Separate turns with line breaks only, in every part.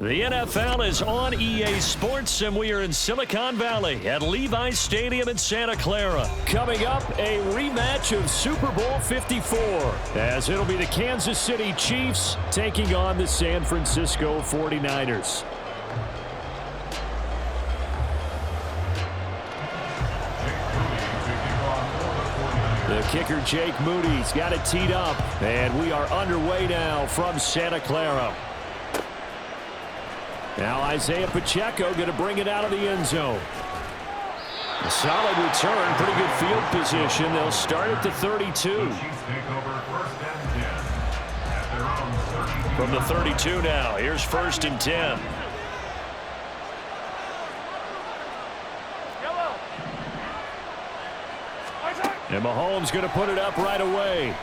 The NFL is on EA Sports, and we are in Silicon Valley at Levi's Stadium in Santa Clara. Coming up, a rematch of Super Bowl 54, as it'll be the Kansas City Chiefs taking on the San Francisco 49ers. The kicker, Jake Moody's got it teed up, and we are underway now from Santa Clara. Now Isaiah Pacheco going to bring it out of the end zone. A solid return, pretty good field position. They'll start at the 32. From the 32 now, here's 1st and 10. And Mahomes going to put it up right away.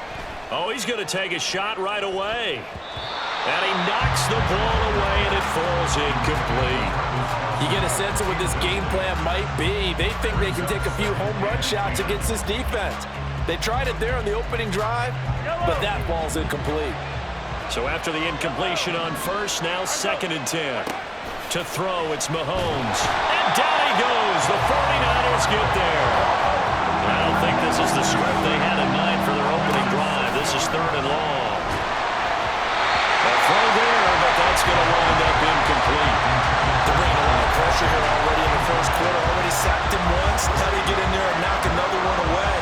Oh, he's going to take a shot right away. And he knocks the ball away, and it falls incomplete.
You get a sense of what this game plan might be. They think they can take a few home run shots against this defense. They tried it there on the opening drive, but that ball's incomplete.
So after the incompletion on first, now 2nd and 10. To throw, it's Mahomes. And down he goes. The 49ers get there. I don't think this is the script they had in mind for their opening drive. This is 3rd and long. Throw there, but that's going to wind up incomplete.
They're bringing a lot of pressure here already in the first quarter. Already sacked him once. Now they get in there and knock another one away.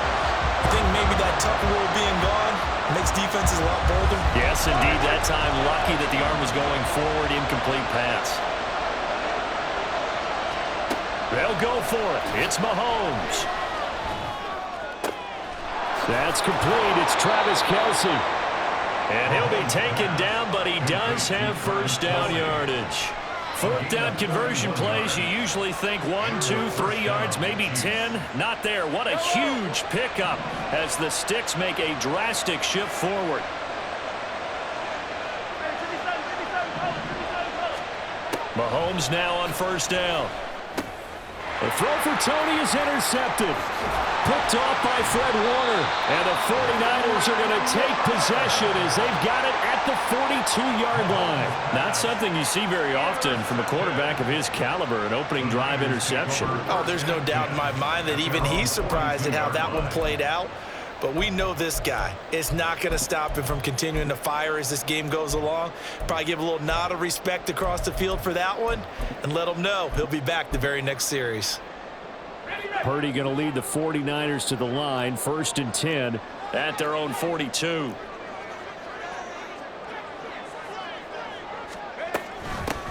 I think maybe that Tucker rule being gone makes defenses a lot bolder.
Yes, indeed. That time, lucky that the arm was going forward. Incomplete pass. They'll go for it. It's Mahomes. That's complete. It's Travis Kelce. And he'll be taken down, but he does have 1st down yardage. 4th down conversion plays, you usually think 1, 2, 3 yards, maybe 10. Not there. What a huge pickup as the sticks make a drastic shift forward. Mahomes now on 1st down. The throw for Tony is intercepted. Picked off by Fred Warner. And the 49ers are going to take possession as they've got it at the 42-yard line. Not something you see very often from a quarterback of his caliber, an opening drive interception.
Oh, there's no doubt in my mind that even he's surprised at how that one played out. But we know this guy is not going to stop him from continuing to fire as this game goes along. Probably give a little nod of respect across the field for that one and let him know he'll be back the very next series.
Purdy going to lead the 49ers to the line, 1st and 10 at their own 42.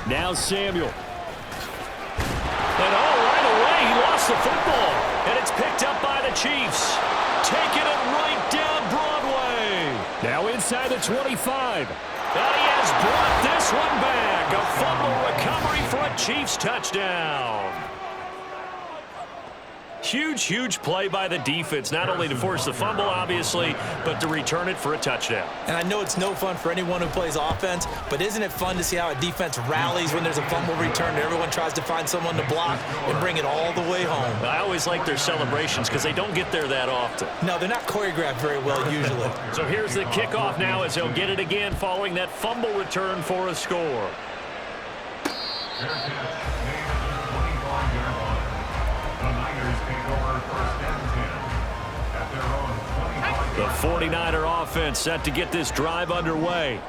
Now Samuel. And right away, he lost the football. And it's picked up by the Chiefs. Taking it right down Broadway. Now inside the 25. And he has brought this one back. A fumble recovery for a Chiefs touchdown. Huge play by the defense, not only to force the fumble, obviously, but to return it for a touchdown.
And I know it's no fun for anyone who plays offense, but isn't it fun to see how a defense rallies when there's a fumble return and everyone tries to find someone to block and bring it all the way home?
I always like their celebrations because they don't get there that often.
No, they're not choreographed very well usually.
So here's the kickoff now as they'll get it again following that fumble return for a score. The 49er offense set to get this drive underway.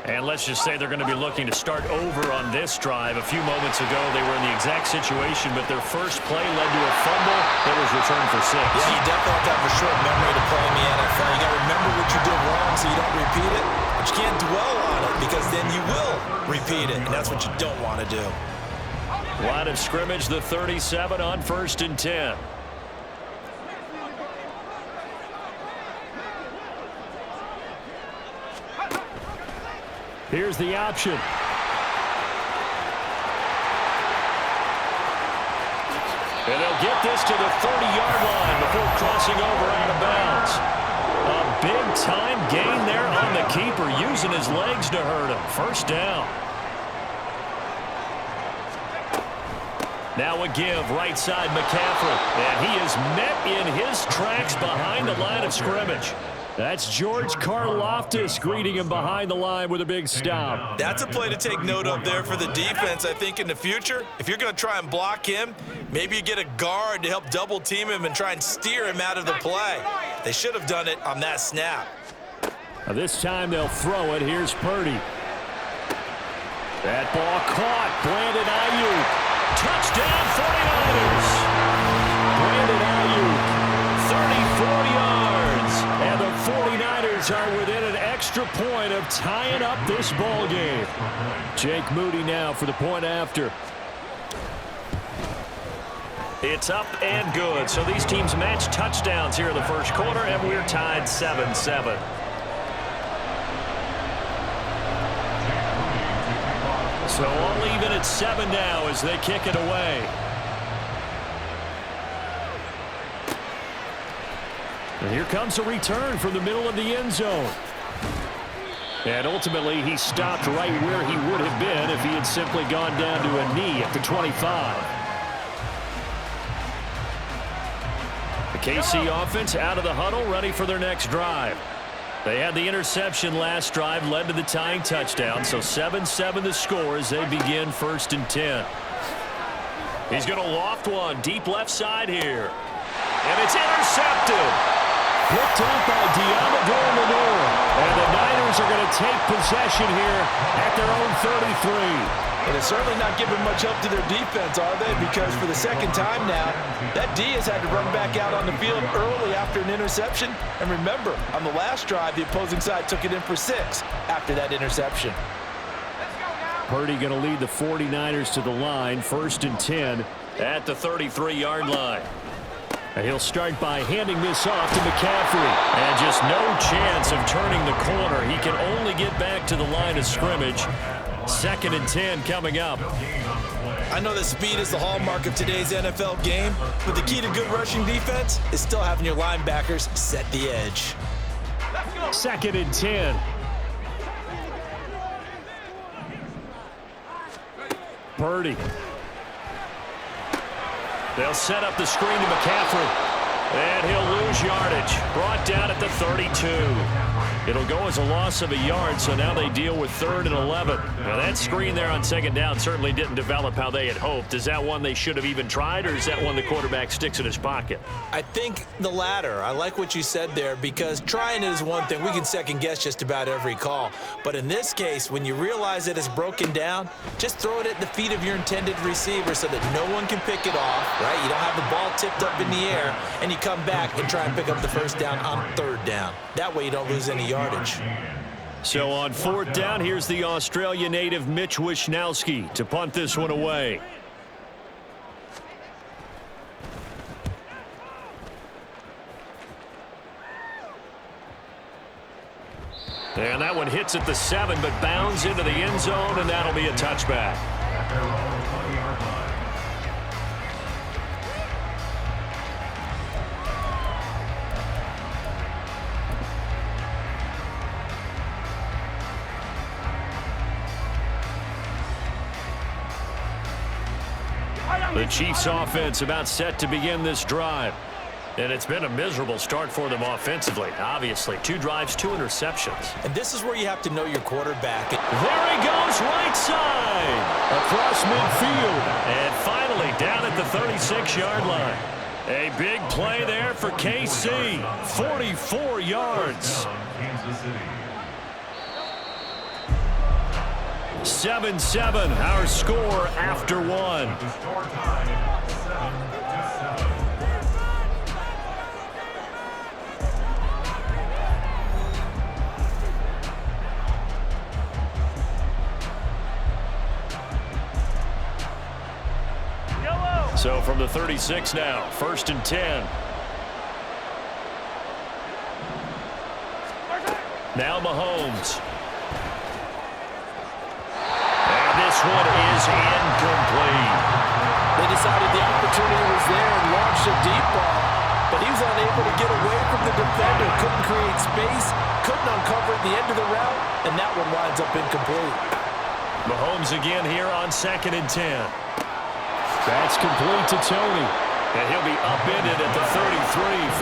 And let's just say they're going to be looking to start over on this drive. A few moments ago, they were in the exact situation, but their first play led to a fumble that was returned for 6.
Yeah, you definitely have to have a short memory to play in the NFL. You got to remember what you did wrong so you don't repeat it, but you can't dwell on it because then you will repeat it, and that's what you don't want to do.
Line of scrimmage, the 37 on 1st and 10. Here's the option. And they'll get this to the 30-yard line before crossing over out of bounds. A big-time gain there on the keeper, using his legs to hurt him. 1st down. Now a give, right side McCaffrey. And he is met in his tracks behind the line of scrimmage. That's George Karlaftis greeting him behind the line with a big stop.
That's a play to take note of there for the defense. I think in the future, if you're going to try and block him, maybe you get a guard to help double team him and try and steer him out of the play. They should have done it on that snap.
Now this time they'll throw it. Here's Purdy. That ball caught. Brandon Ayuk. Touchdown 49ers. Brandon Ayuk, 34 yards. And the 49ers are within an extra point of tying up this ball game. Jake Moody now for the point after. It's up and good. So these teams match touchdowns here in the first quarter, and we're tied 7-7. So all even at 7 now as they kick it away. And here comes a return from the middle of the end zone. And ultimately he stopped right where he would have been if he had simply gone down to a knee at the 25. The KC offense out of the huddle, ready for their next drive. They had the interception last drive, led to the tying touchdown, so 7-7 the score as they begin 1st and 10. He's going to loft one deep left side here. And it's intercepted. Picked up by Diamador Lenore. And the Niners are going to take possession here at their own 33.
And it's certainly not giving much help to their defense, are they? Because for the second time now, that D has had to run back out on the field early after an interception. And remember, on the last drive, the opposing side took it in for 6 after that interception.
Purdy going to lead the 49ers to the line, 1st and 10 at the 33-yard line. And he'll start by handing this off to McCaffrey. And just no chance of turning the corner. He can only get back to the line of scrimmage. 2nd and 10 coming up.
I know that speed is the hallmark of today's NFL game, but the key to good rushing defense is still having your linebackers set the edge.
2nd and 10. Purdy. They'll set up the screen to McCaffrey. And he'll lose yardage. Brought down at the 32. It'll go as a loss of a yard, so now they deal with 3rd and 11. Now that screen there on 2nd down certainly didn't develop how they had hoped. Is that one they should have even tried, or is that one the quarterback sticks in his pocket?
I think the latter. I like what you said there, because trying it is one thing. We can second guess just about every call. But in this case, when you realize that it's broken down, just throw it at the feet of your intended receiver so that no one can pick it off, right? You don't have the ball tipped up in the air, and you come back and try and pick up the 1st down on 3rd down. That way you don't lose any yardage.
So on 4th down, here's the Australia native Mitch Wishnowsky to punt this one away. And that one hits at the 7, but bounds into the end zone, and that'll be a touchback. The Chiefs offense about set to begin this drive. And it's been a miserable start for them offensively. Obviously, 2 drives, 2 interceptions.
And this is where you have to know your quarterback.
There he goes, right side, across midfield. And finally down at the 36-yard line. A big play there for KC, 44 yards. 7-7, our score after 1. So from the 36 now, 1st and 10. Now Mahomes. This one is incomplete.
They decided the opportunity was there and launched a deep ball, but he was unable to get away from the defender, couldn't create space, couldn't uncover at the end of the route, and that one winds up incomplete.
Mahomes again here on 2nd and 10. That's complete to Tony. And he'll be upended at the 33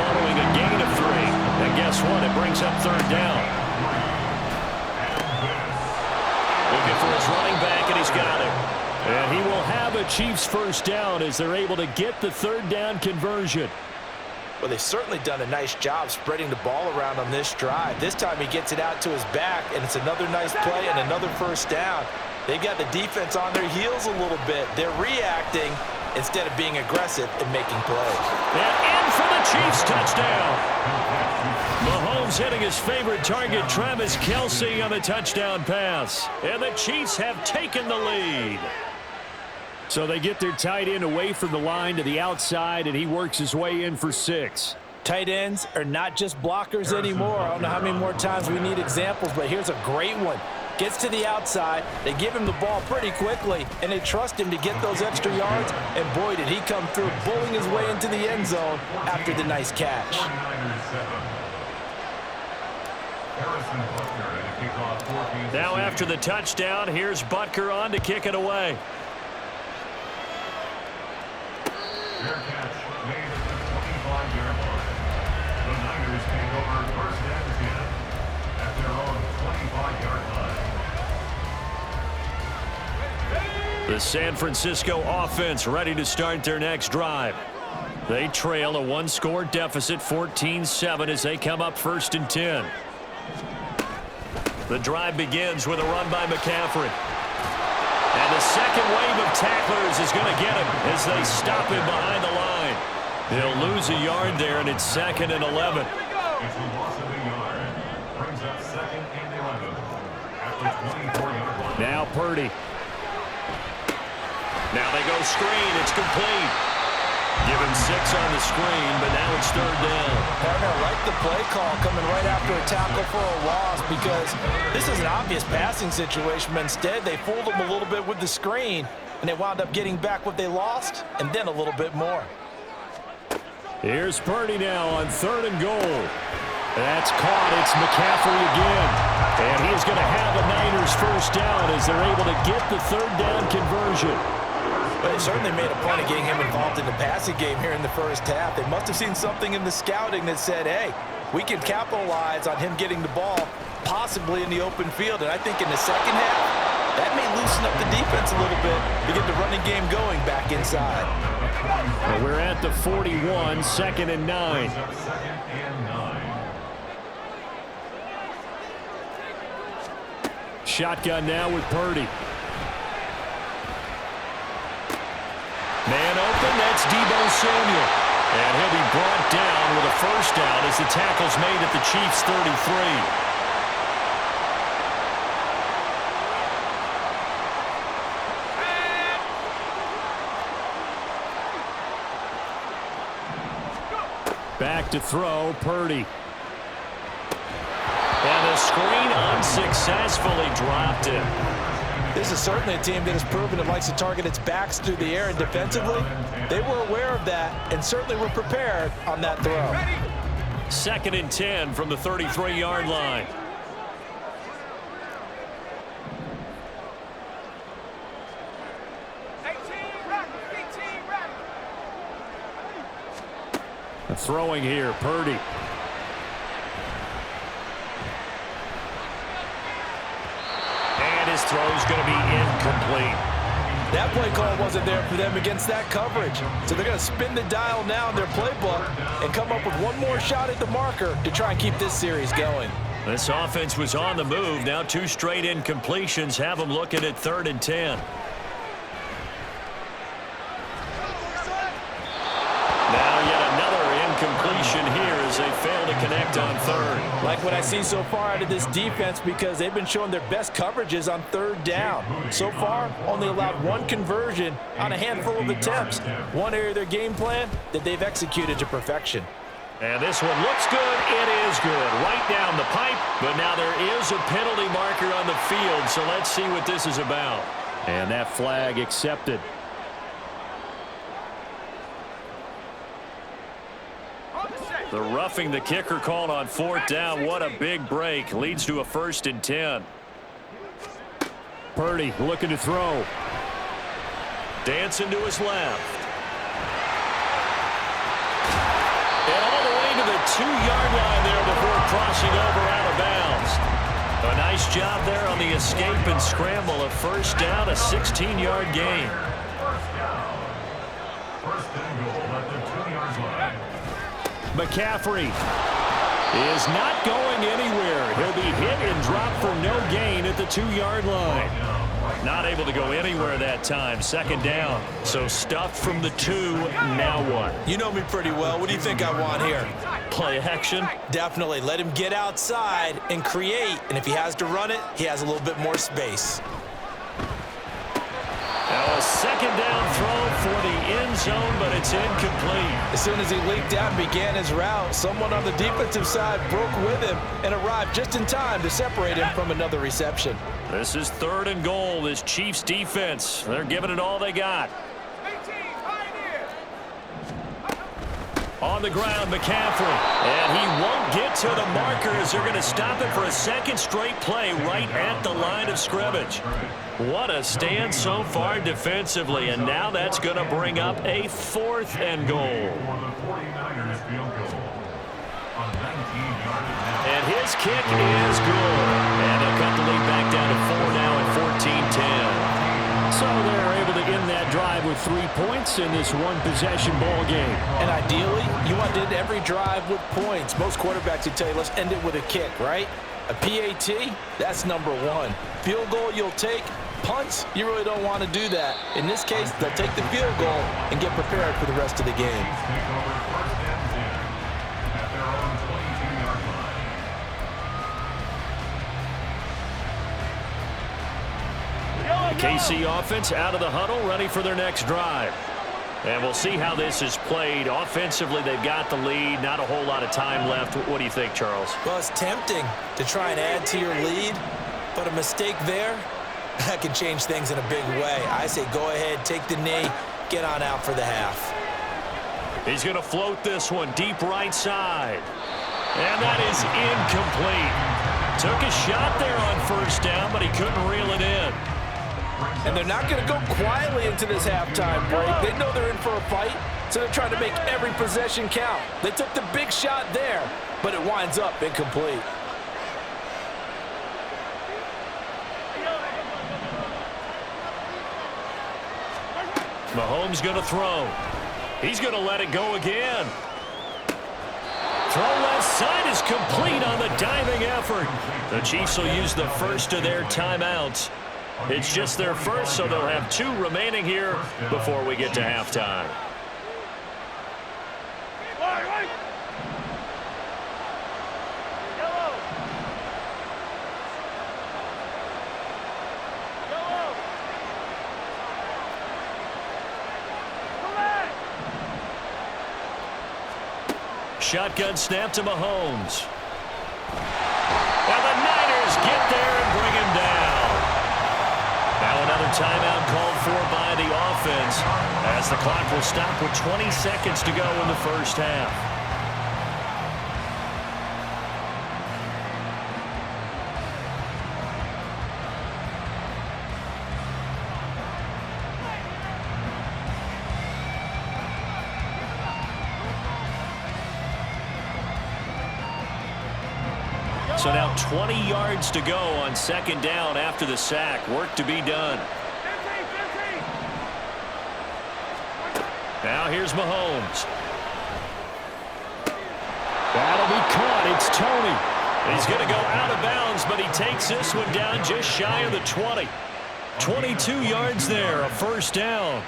following a gain of 3. guess what? It brings up third down. Looking for his running back, and he's got it. And he will have a Chiefs first down as they're able to get the third down conversion.
Well, they've certainly done a nice job spreading the ball around on this drive. This time he gets it out to his back, and it's another nice play and another first down. They've got the defense on their heels a little bit. They're reacting instead of being aggressive and making plays.
And in for the Chiefs touchdown. Mahomes hitting his favorite target, Travis Kelce, on the touchdown pass. And the Chiefs have taken the lead. So they get their tight end away from the line to the outside, and he works his way in for 6.
Tight ends are not just blockers anymore. I don't know how many more times we need examples, but here's a great one. Gets to the outside, they give him the ball pretty quickly, and they trust him to get those extra yards, and boy, did he come through, bowling his way into the end zone after the nice catch.
Now after the touchdown, here's Butker on to kick it away.
Fair catch made at the 25-yard line. The Niners take over first and 10 at their own 25-yard line.
The San Francisco offense ready to start their next drive. They trail a one-score deficit, 14-7, as they come up first and 10. The drive begins with a run by McCaffrey. And the second wave of tacklers is going to get him as they stop him behind the line. They'll lose a yard there, and it's 2nd and 11.
It's a loss of a yard. Brings up 2nd and 11 at the 24-yard line.
Now Purdy. Now they go screen. It's complete. Give him 6 on the screen, but now it's third down.
Partner, I like the play call coming right after a tackle for a loss, because this is an obvious passing situation, but instead they fooled him a little bit with the screen, and they wound up getting back what they lost, and then a little bit more.
Here's Purdy now on 3rd and goal. That's caught. It's McCaffrey again. And he is going to have a Niners first down as they're able to get the third down conversion.
But they certainly made a point of getting him involved in the passing game here in the first half. They must have seen something in the scouting that said, hey, we can capitalize on him getting the ball possibly in the open field. And I think in the second half, that may loosen up the defense a little bit to get the running game going back inside.
Well, we're at the 41, 2nd and 9. Shotgun now with Purdy. Man open, that's Deebo Samuel. And he'll be brought down with a first down as the tackle's made at the Chiefs' 33. Back to throw, Purdy. And the screen unsuccessfully dropped it.
This is certainly a team that has proven it likes to target its backs through the air, and defensively, they were aware of that and certainly were prepared on that throw.
2nd and 10 from the 33-yard line. Throwing here, Purdy. And his throw's going to be incomplete.
That play call wasn't there for them against that coverage. So they're going to spin the dial now in their playbook and come up with one more shot at the marker to try and keep this series going.
This offense was on the move. Now 2 straight incompletions have them looking at 3rd and 10. Now yet another incompletion here as they fail to connect on 3rd.
Like what I see so far out of this defense, because they've been showing their best coverages on 3rd down. So far, only allowed 1 conversion on a handful of attempts. One area of their game plan that they've executed to perfection.
And this one looks good. It is good. Right down the pipe. But now there is a penalty marker on the field, so let's see what this is about. And that flag accepted. The roughing the kicker called on 4th down. What a big break. Leads to a 1st and 10. Purdy looking to throw. Dancing to his left. And all the way to the 2-yard line there before crossing over out of bounds. A nice job there on the escape and scramble. A first down, a 16-yard gain.
First and goal at the 2-yard line.
McCaffrey is not going anywhere. He'll be hit and dropped for no gain at the 2-yard line. Not able to go anywhere that time. Second down. So stuffed from the 2. Now what?
You know me pretty well. What do you think I want here?
Play action.
Definitely. Let him get outside and create. And if he has to run it, he has a little bit more space.
Now a second down throw for the end zone, but it's incomplete.
As soon as he leaked out and began his route, someone on the defensive side broke with him and arrived just in time to separate him from another reception.
This is 3rd and goal. This Chiefs defense, they're giving it all they got. On the ground, McCaffrey. And he won't get to the markers. They're going to stop it for a second straight play right at the line of scrimmage. What a stand so far defensively. And now that's going to bring up a 4th and goal.
For the 49ers field goal. A 19-yard attempt.
And his kick is good. And they'll cut the lead back down to 4 now at 14-10. So they're able to end that drive with 3 points in this one-possession ball game.
And ideally, you want to end every drive with points. Most quarterbacks would tell you, let's end it with a kick, right? A PAT, that's number 1. Field goal you'll take. Punts, you really don't want to do that. In this case, they'll take the field goal and get prepared for the rest of the game.
Take over first and 10 at their own 22-yard line.
KC offense out of the huddle, ready for their next drive. And we'll see how this is played. Offensively, they've got the lead. Not a whole lot of time left. What do you think, Charles?
Well, it's tempting to try and add to your lead, but a mistake there, that can change things in a big way. I say go ahead, take the knee, get on out for the half.
He's going to float this one deep right side. And that is incomplete. Took a shot there on first down, but he couldn't reel it in.
And they're not going to go quietly into this halftime break. They know they're in for a fight, so they're trying to make every possession count. They took the big shot there, but it winds up incomplete.
Mahomes going to throw. He's going to let it go again. Throw left side is complete on the diving effort. The Chiefs will use the first of their timeouts. It's just their first, so they'll have 2 remaining here before we get to halftime. Shotgun snap to Mahomes. And the Niners get there and bring him down. Now another timeout called for by the offense as the clock will stop with 20 seconds to go in the first half. So now 20 yards to go on second down after the sack. Work to be done. Now here's Mahomes. That'll be caught. It's Tony. He's going to go out of bounds, but he takes this one down just shy of the 20. 22 yards there, a first down.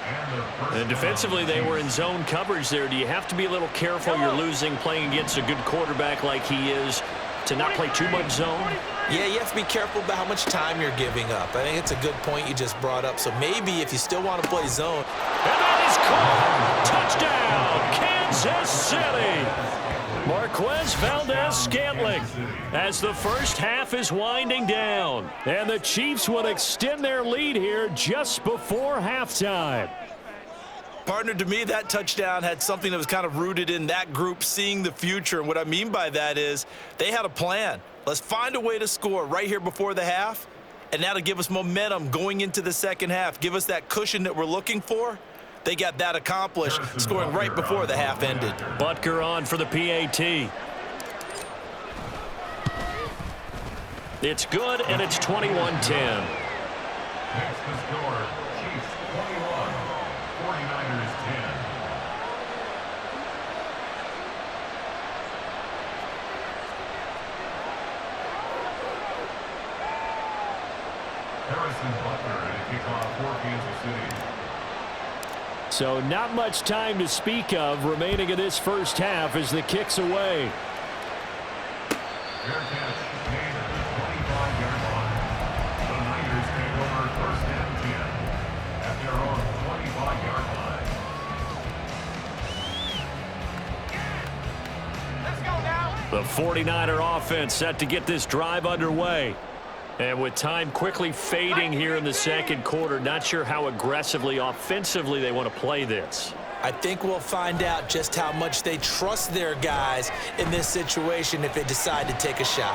And defensively, they were in zone coverage there. Do you have to be a little careful? You're losing playing against a good quarterback like he is, to not play too much zone?
Yeah, you have to be careful about how much time you're giving up. I think it's a good point you just brought up. So maybe if you still want to play zone.
And that is caught. Touchdown, Kansas City. Marquez Valdez-Scantling as the first half is winding down. And the Chiefs will extend their lead here just before halftime.
Partner, to me, that touchdown had something that was kind of rooted in that group seeing the future. And what I mean by that is they had a plan. Let's find a way to score right here before the half, and that'll give us momentum going into the second half. Give us that cushion that we're looking for. They got that accomplished, scoring right before the half ended.
Butker on for the PAT. It's good, and it's 21-10.
Next to score, Chiefs 21, 49ers 10. Harrison Butler at kickoff for Kansas City.
So not much time to speak of remaining in this first half as the kick's away.
Fair catch made at the 25-yard line. The Niners take over first and 10 at their own 25-yard line.
Let's go now.
The 49er offense set to get this drive underway. And with time quickly fading here in the second quarter, not sure how aggressively, offensively they want to play this.
I think we'll find out just how much they trust their guys in this situation if they decide to take a shot.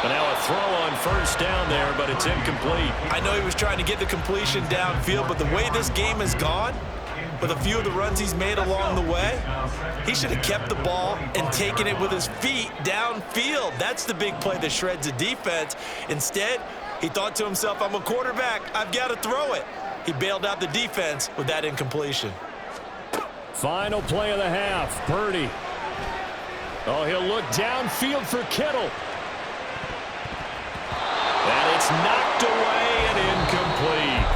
But now a throw on first down there, but it's incomplete.
I know he was trying to get the completion downfield, but the way this game has gone, with a few of the runs he's made along the way, he should have kept the ball and taken it with his feet downfield. That's the big play that shreds the defense. Instead, he thought to himself, I'm a quarterback, I've got to throw it. He bailed out the defense with that incompletion.
Final play of the half, Purdy. Oh, he'll look downfield for Kittle. And it's knocked away and incomplete.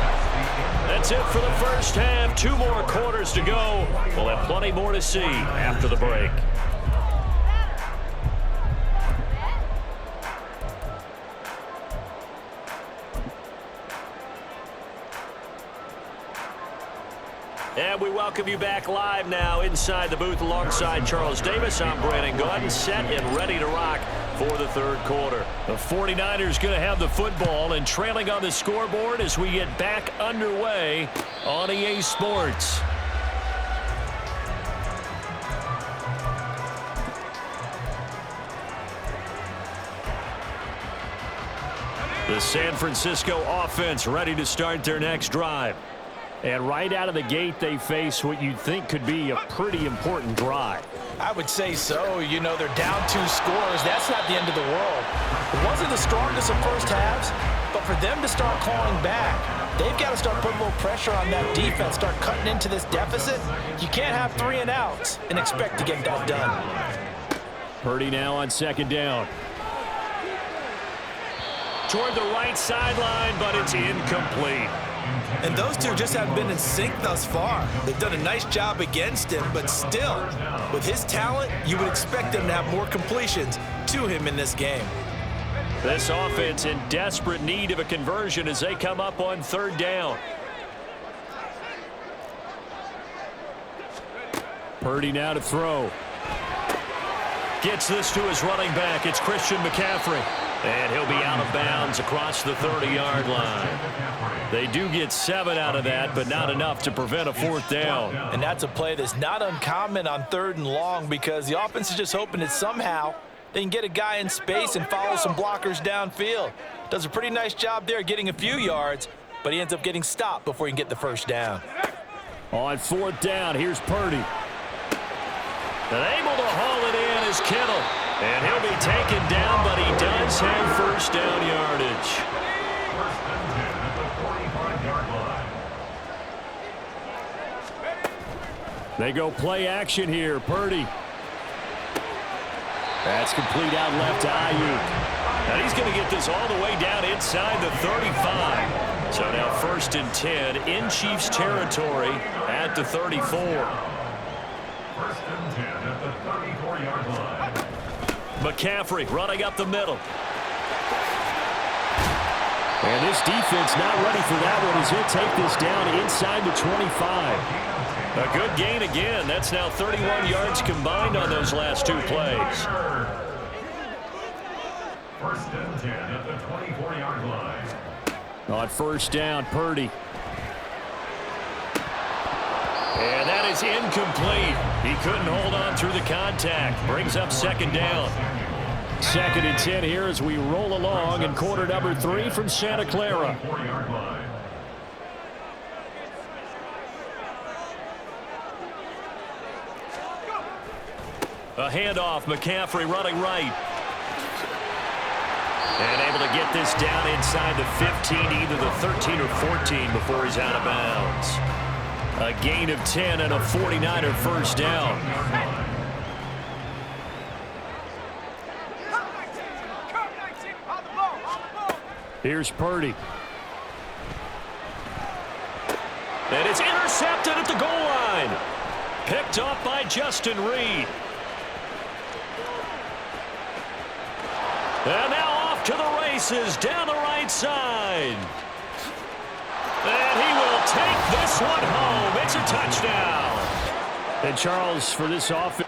That's it for the first half. 2 more quarters to go. We'll have plenty more to see after the break. And we welcome you back live now inside the booth alongside Charles Davis. I'm Brandon Gaudin, set and ready to rock for the third quarter. The 49ers going to have the football and trailing on the scoreboard as we get back underway on EA Sports. The San Francisco offense ready to start their next drive. And right out of the gate, they face what you'd think could be a pretty important drive.
I would say so. You know, they're down 2 scores. That's not the end of the world. It wasn't the strongest of first halves, but for them to start clawing back, they've got to start putting a little pressure on that defense, start cutting into this deficit. You can't have 3 and outs and expect to get that done.
Purdy now on second down. Toward the right sideline, but it's incomplete.
And those two just haven't been in sync thus far. They've done a nice job against him, but still, with his talent, you would expect them to have more completions to him in this game.
This offense in desperate need of a conversion as they come up on third down. Purdy now to throw. Gets this to his running back. It's Christian McCaffrey. And he'll be out of bounds across the 30-yard line. They do get 7 out of that, but not enough to prevent a fourth down.
And that's a play that's not uncommon on 3rd and long because the offense is just hoping that somehow they can get a guy in space and follow some blockers downfield. Does a pretty nice job there getting a few yards, but he ends up getting stopped before he can get the first down.
On 4th down, here's Purdy. And able to haul it in is Kittle. And he'll be taken down, but he does have first down yardage.
First and 10 at the 45-yard line.
They go play action here. Purdy. That's complete out left to Ayuk. And he's going to get this all the way down inside the 35. So now first and 10 in Chiefs territory at the 34.
First and 10 at the 34-yard line.
McCaffrey running up the middle. And this defense not ready for that one as he'll take this down inside the 25. A good gain again. That's now 31 yards combined on those last 2 plays.
First and 10 at the 24-yard line.
On first down, Purdy. And that is incomplete. He couldn't hold on through the contact. Brings up second down. Second and 10 here as we roll along in quarter number 3 from Santa Clara. A handoff. McCaffrey running right. And able to get this down inside the 15, either the 13 or 14 before he's out of bounds. A gain of 10 and a 49er first down. Here's Purdy. And it's intercepted at the goal line. Picked up by Justin Reed. And now off to the races down the right side. And he will take this one home. It's a touchdown. And Charles, for this offense,